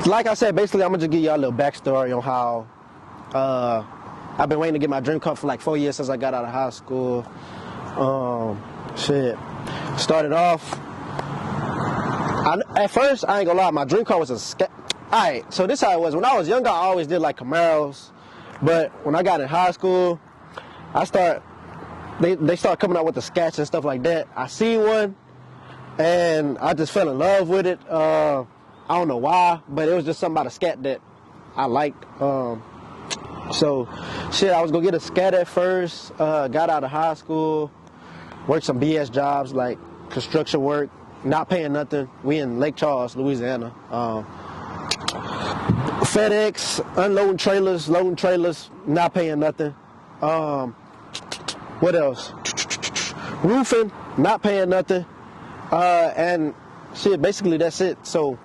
like I said, basically, I'm gonna just give y'all a little backstory on how I've been waiting to get my dream car for like 4 years since I got out of high school. Shit. Started off. At first, I ain't gonna lie, my dream car was a Alright, so this is how it was. When I was younger, I always did like Camaros. But when I got in high school, they started coming out with the Scats and stuff like that. I seen one, and I just fell in love with it. I don't know why, but it was just something about a Scat that I liked. So, shit, I was gonna get a Scat at first. Got out of high school, worked some BS jobs like construction work, not paying nothing. We in Lake Charles, Louisiana. FedEx, unloading trailers, loading trailers, not paying nothing. What else? Roofing, not paying nothing. And shit, basically that's it. So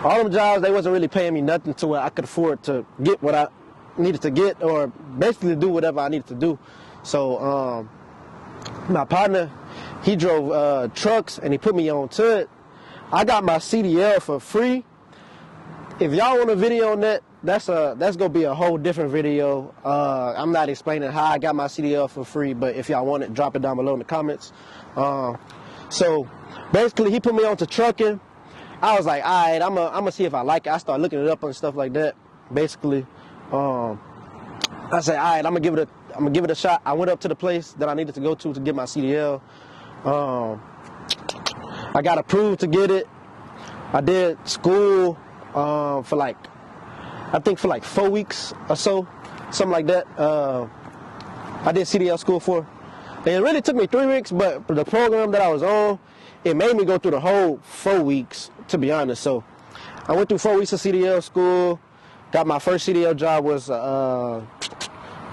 all them jobs, they wasn't really paying me nothing to where I could afford to get what I needed to get, or basically do whatever I needed to do. So my partner, he drove trucks and he put me on to it. I got my CDL for free. If y'all want a video on that, that's gonna be a whole different video. I'm not explaining how I got my CDL for free, but if y'all want it, drop it down below in the comments. So basically, he put me on to trucking. I was like, all right, I'm gonna see if I like it. I started looking it up and stuff like that. Basically, I said, all right, I'm gonna give it a shot. I went up to the place that I needed to go to get my CDL. I got approved to get it. I did school for like 4 weeks or so, something like that. I did CDL school for. And it really took me 3 weeks, but the program that I was on, it made me go through the whole 4 weeks, to be honest. So I went through 4 weeks of CDL school. Got my first CDL job was a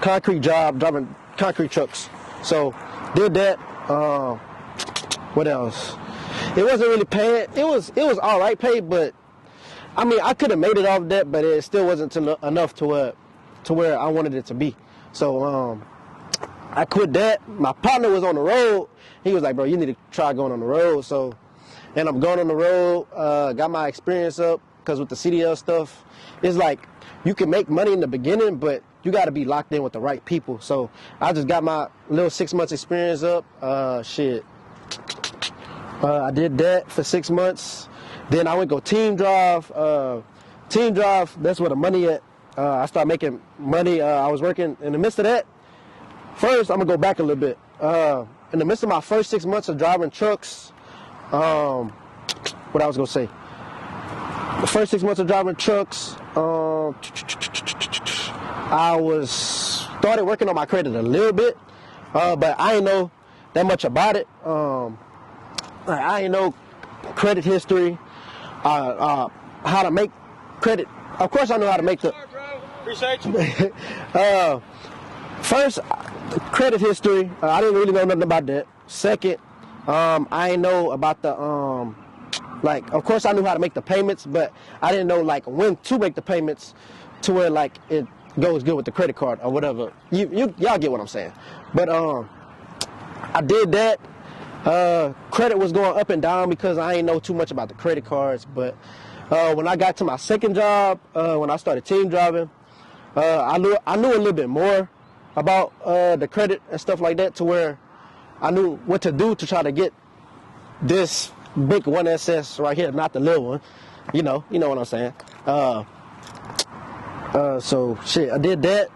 concrete job, driving concrete trucks. So did that. What else? It wasn't really paying. It was all right pay, but I mean, I could have made it off that, but it still wasn't enough to where I wanted it to be. So I quit that. My partner was on the road. He was like, bro, you need to try going on the road. So, and I'm going on the road, got my experience up, because with the CDL stuff, it's like you can make money in the beginning, but you got to be locked in with the right people. So I just got my little 6 months experience up. I did that for 6 months. Then I went go team drive. Team drive, that's where the money at. I started making money. I was working in the midst of that. First, I'm gonna go back a little bit. In the midst of my first 6 months of driving trucks, what I was gonna say. The first 6 months of driving trucks, I started working on my credit a little bit, but I didn't know that much about it. I didn't know credit history, how to make credit. Of course, I know how to make the. Appreciate you. First, credit history. I didn't really know nothing about that. Second, I didn't know about the of course I knew how to make the payments, but I didn't know like when to make the payments to where like it goes good with the credit card or whatever. Y'all get what I'm saying. But I did that. Credit was going up and down because I ain't know too much about the credit cards. But when I got to my second job, when I started team driving, I knew a little bit more about the credit and stuff like that, to where I knew what to do to try to get this big 1SS right here, not the little one. You know what I'm saying. So shit, I did that.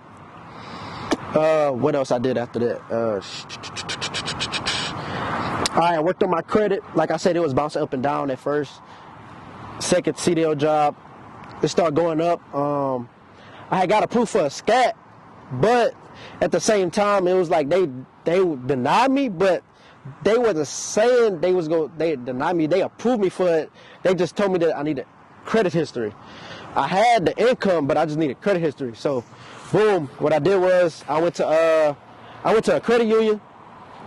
What else I did after that? I worked on my credit. Like I said, it was bouncing up and down at first. Second CDL job, it started going up. I had got approved for a SCAT, but at the same time, it was like they denied me, but they wasn't saying they denied me. They approved me for it. They just told me that I needed credit history. I had the income, but I just needed credit history. So, boom, what I did was I went to a credit union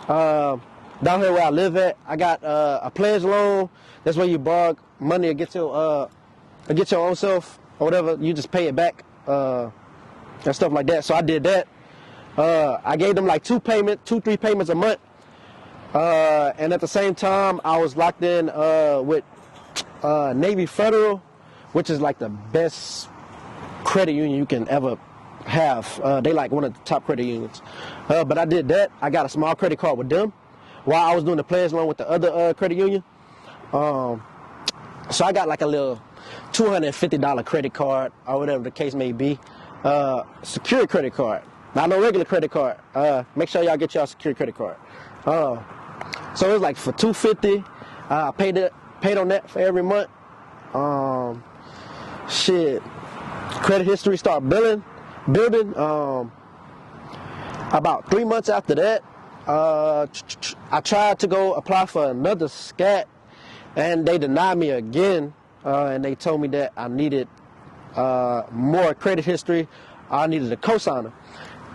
down here where I live at. I got a pledge loan. That's where you borrow money to get your own self or whatever. You just pay it back and stuff like that. So I did that. I gave them like 3 payments a month. And at the same time, I was locked in with Navy Federal, which is like the best credit union you can ever have. They like one of the top credit unions. But I did that. I got a small credit card with them while I was doing the players loan with the other credit union. So I got like a little $250 credit card or whatever the case may be. Secure credit card, not no regular credit card. Make sure y'all get y'all secure credit card. So it was like for $250. I paid on that for every month. Credit history started building. About 3 months after that, I tried to go apply for another SCAT, and they denied me again. And they told me that I needed more credit history. I needed a cosigner.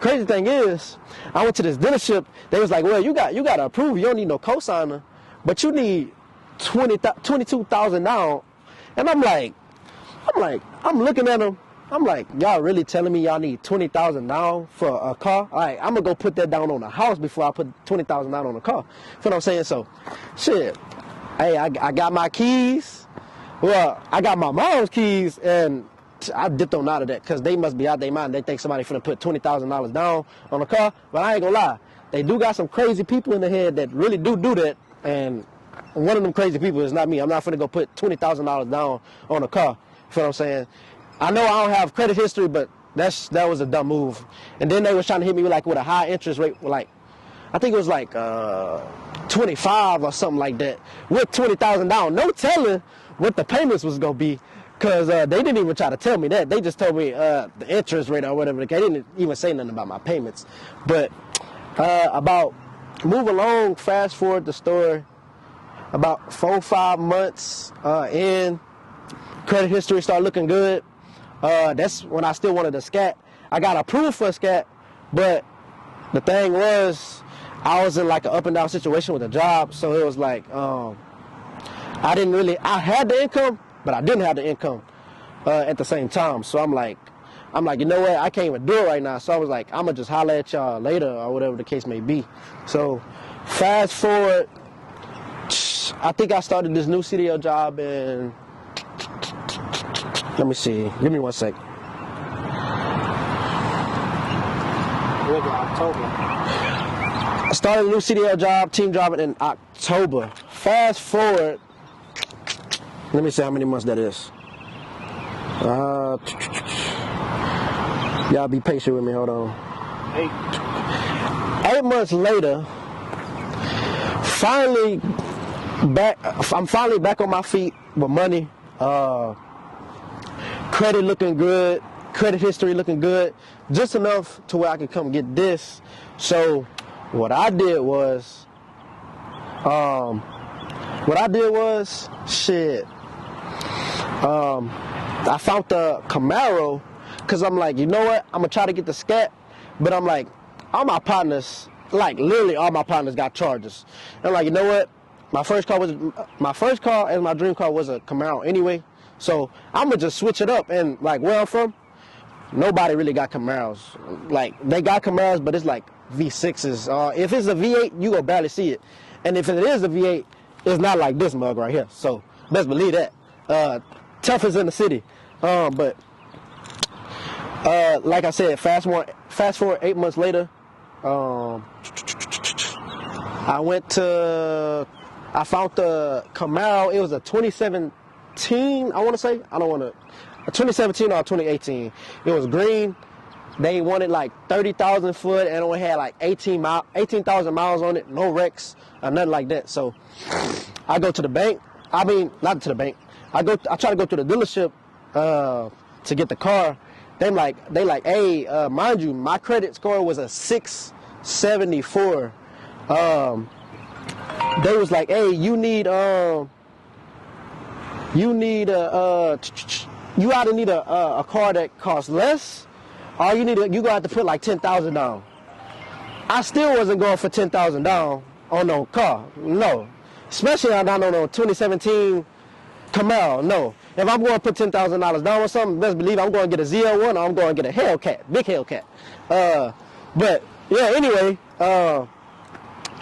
Crazy thing is, I went to this dealership. They was like, "Well, you got to approve. You don't need no cosigner, but you need $22,000 down." And I'm looking at them. I'm like, y'all really telling me y'all need $20,000 down for a car? All right, I'm gonna go put that down on a house before I put $20,000 down on a car. You know what I'm saying? So, shit. Hey, I got my keys. Well, I got my mom's keys, and I dipped on out of that because they must be out their mind. They think somebody finna put $20,000 down on a car, but I ain't gonna lie. They do got some crazy people in the head that really do that, and one of them crazy people is not me. I'm not finna go put $20,000 down on a car. You know what I'm saying? I know I don't have credit history, but that was a dumb move. And then they was trying to hit me with a high interest rate, like I think it was like 25 or something like that, with $20,000 down. No telling what the payments was gonna be, cause they didn't even try to tell me that. They just told me the interest rate or whatever. They didn't even say nothing about my payments. But about move along, fast forward the story. About 4 or 5 months in, credit history started looking good. That's when I still wanted a SCAT. I got approved for a SCAT, but the thing was, I was in like an up and down situation with a job, so it was like I had the income, but I didn't have the income at the same time. So I'm like, you know what? I can't even do it right now. So I was like, I'm gonna just holler at y'all later or whatever the case may be. So fast forward, I think I started this new CDL job in. Let me see. Give me 1 sec. October. I started a new CDL job, team driving in October. Fast forward. Let me see how many months that is. Y'all be patient with me. Hold on. 8 months later, I'm finally back on my feet with money. Credit looking good. Credit history looking good. Just enough to where I could come get this. So what I did was, I found the Camaro, because I'm like, you know what? I'm going to try to get the SCAT, but I'm like, all my partners, like literally all my partners got Chargers. And I'm like, you know what? My first car and my dream car was a Camaro anyway. So I'm going to just switch it up. And like where I'm from, nobody really got Camaros. Like they got Camaros, but it's like V6s. If it's a V8, you gonna barely see it. And if it is a V8, it's not like this mug right here. So best believe that. Toughest in the city. But like I said, fast forward 8 months later, I found the Camaro. It was a 2017, I want to say. A 2017 or 2018. It was green. They wanted like 30,000 foot and only had like 18,000 miles on it. No wrecks or nothing like that. So I go to the bank. I mean, not to the bank. I try to go to the dealership to get the car. They like, hey, mind you, my credit score was a 674. They was like, hey, you either need a car that costs less, or you gonna have to put like 10,000 down. I still wasn't going for 10,000 down on no car, no. Especially not on a 2017 Camaro, no. If I'm going to put $10,000 down on something, best believe I'm going to get a ZL1 or I'm going to get a Hellcat, big Hellcat. But yeah, anyway,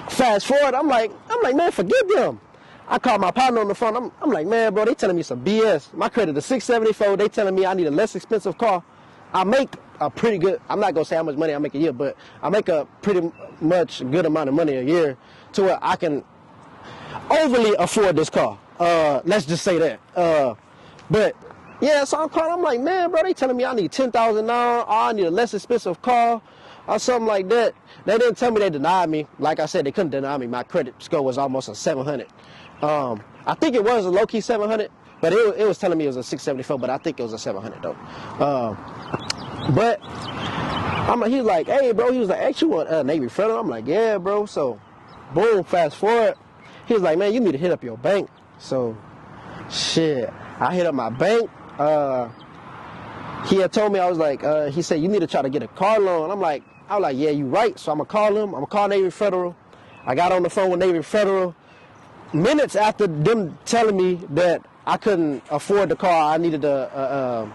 fast forward, I'm like, man, forget them. I called my partner on the phone. I'm like, man, bro, they telling me some BS. My credit is 674. They telling me I need a less expensive car. I make a pretty good, I'm not going to say how much money I make a year, but I make a pretty much good amount of money a year to where I can overly afford this car. Let's just say that. But yeah, so I'm calling. I'm like, man, bro, they telling me I need $10,000 now. Or I need a less expensive car or something like that. They didn't tell me they denied me. Like I said, they couldn't deny me. My credit score was almost a 700. I think it was a low-key 700, but it was telling me it was a 674, but I think it was a 700 though. But he's like, hey, bro, he was like, actually, you want Navy Federal? I'm like, yeah, bro. So, boom, fast forward. He was like, man, you need to hit up your bank. So, shit, I hit up my bank. He had told me, I was like, he said, you need to try to get a car loan. I was like, yeah, you right. So I'm going to call him. I'm going to call Navy Federal. I got on the phone with Navy Federal. Minutes after them telling me that I couldn't afford the car, I needed a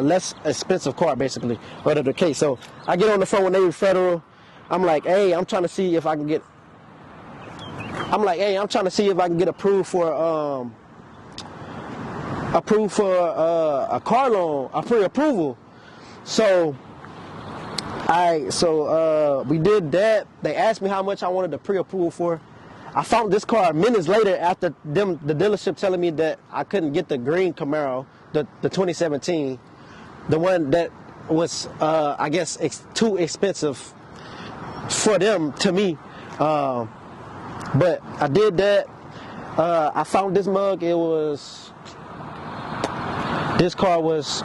less expensive car, basically, whatever the case. So I get on the phone with Navy Federal. I'm like, hey, I'm trying to see if I can get approved for a car loan, a pre-approval. So we did that. They asked me how much I wanted the pre-approval for. I found this car minutes later after the dealership telling me that I couldn't get the green Camaro, the 2017, the one that was, I guess, too expensive for them, to me. But I did that. I found this mug. This car was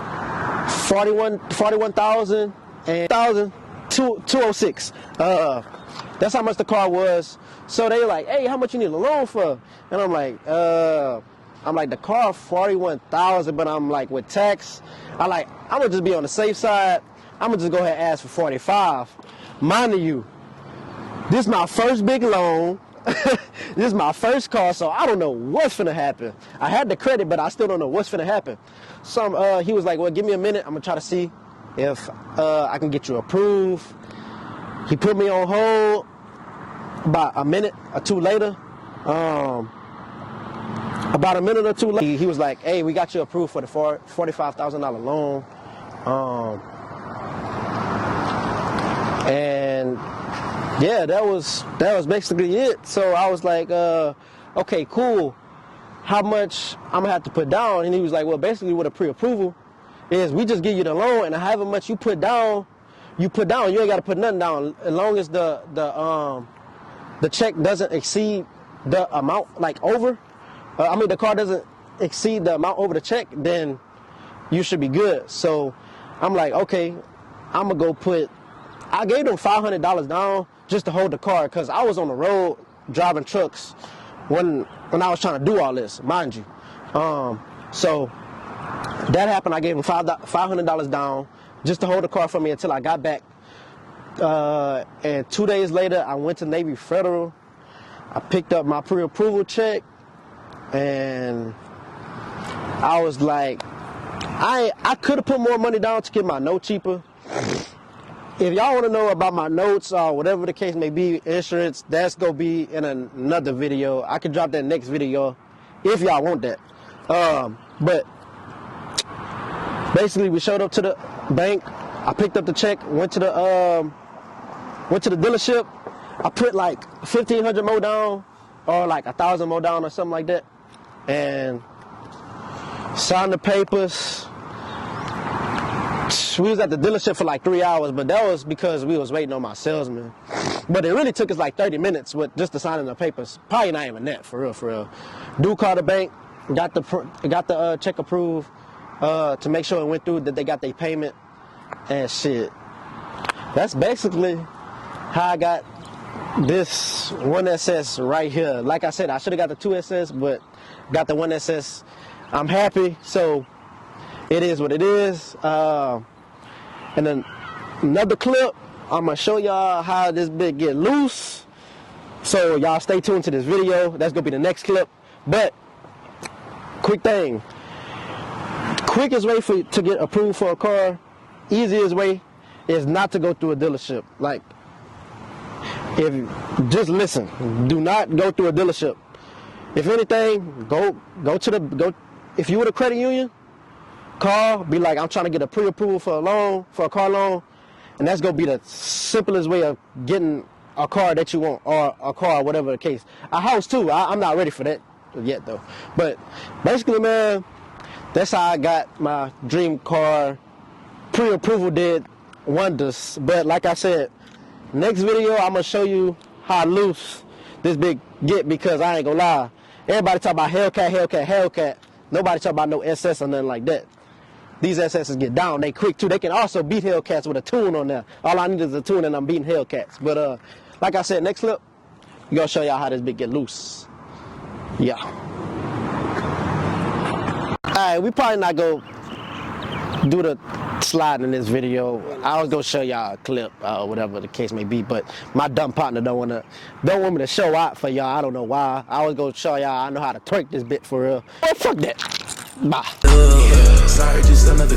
41,000 and 206. That's how much the car was. So they were like, hey, how much you need a loan for? And I'm like, the car 41,000, but I'm like, with tax, I'm gonna just be on the safe side. I'm gonna just go ahead and ask for 45. Mind you, this is my first big loan. This is my first car, so I don't know what's finna happen. I had the credit, but I still don't know what's finna happen. So he was like, well, give me a minute. I'm gonna try to see if I can get you approved. He put me on hold. About a minute or two later, he was like, hey, we got you approved for the $45,000 loan. And yeah, that was basically it. So I was like, okay, cool. How much I'm gonna have to put down? And he was like, well, basically with a pre-approval is we just give you the loan, and however much you put down. You ain't got to put nothing down as long as the check doesn't exceed the amount, over. The car doesn't exceed the amount over the check, then you should be good. So I'm like, okay, I'm going to I gave them $500 down just to hold the car because I was on the road driving trucks when I was trying to do all this, mind you. So that happened. I gave them $500 down just to hold the car for me until I got back. And 2 days later, I went to Navy Federal. I picked up my pre-approval check, and I was like, I could have put more money down to get my note cheaper. If y'all want to know about my notes or whatever the case may be, insurance, that's going to be in another video. I can drop that next video if y'all want that. But basically, we showed up to the bank. I picked up the check, went to the dealership. I put like 1,500 more down, or like 1,000 more down, or something like that, and signed the papers. We was at the dealership for like 3 hours, but that was because we was waiting on my salesman. But it really took us like 30 minutes with just the signing the papers. Probably not even that, for real. Dude called the bank, got the check approved to make sure it went through, that they got their payment. And shit, that's basically how I got this 1SS right here. Like I said, I should have got the 2SS, but got the 1SS. I'm happy, so it is what it is. And then another clip, I'm gonna show y'all how this bit get loose. So y'all stay tuned to this video. That's gonna be the next clip. But quick thing, quickest way to get approved for a car, easiest way is not to go through a dealership. Just listen, do not go through a dealership. if anything, go if you with a credit union, call, be like, I'm trying to get a pre-approval for a car loan, and that's gonna be the simplest way of getting a car that you want, or a car, whatever the case. A house too. I'm not ready for that yet though. But basically, man, that's how I got my dream car. Pre-approval did wonders. But like I said, next video I'm gonna show you how loose this big get, because I ain't gonna lie. Everybody talk about Hellcat. Nobody talk about no SS or nothing like that. These SSs get down, they quick too. They can also beat Hellcats with a tune on there. All I need is a tune and I'm beating Hellcats. But like I said, next clip, we gonna show y'all how this big get loose. Yeah. Alright, we probably not gonna do the slide in this video. I was gonna show y'all a clip, whatever the case may be, but my dumb partner don't want me to show out for y'all. I don't know why. I was gonna show y'all I know how to twerk this bit for real. Well, fuck that. Bye. Sorry, just another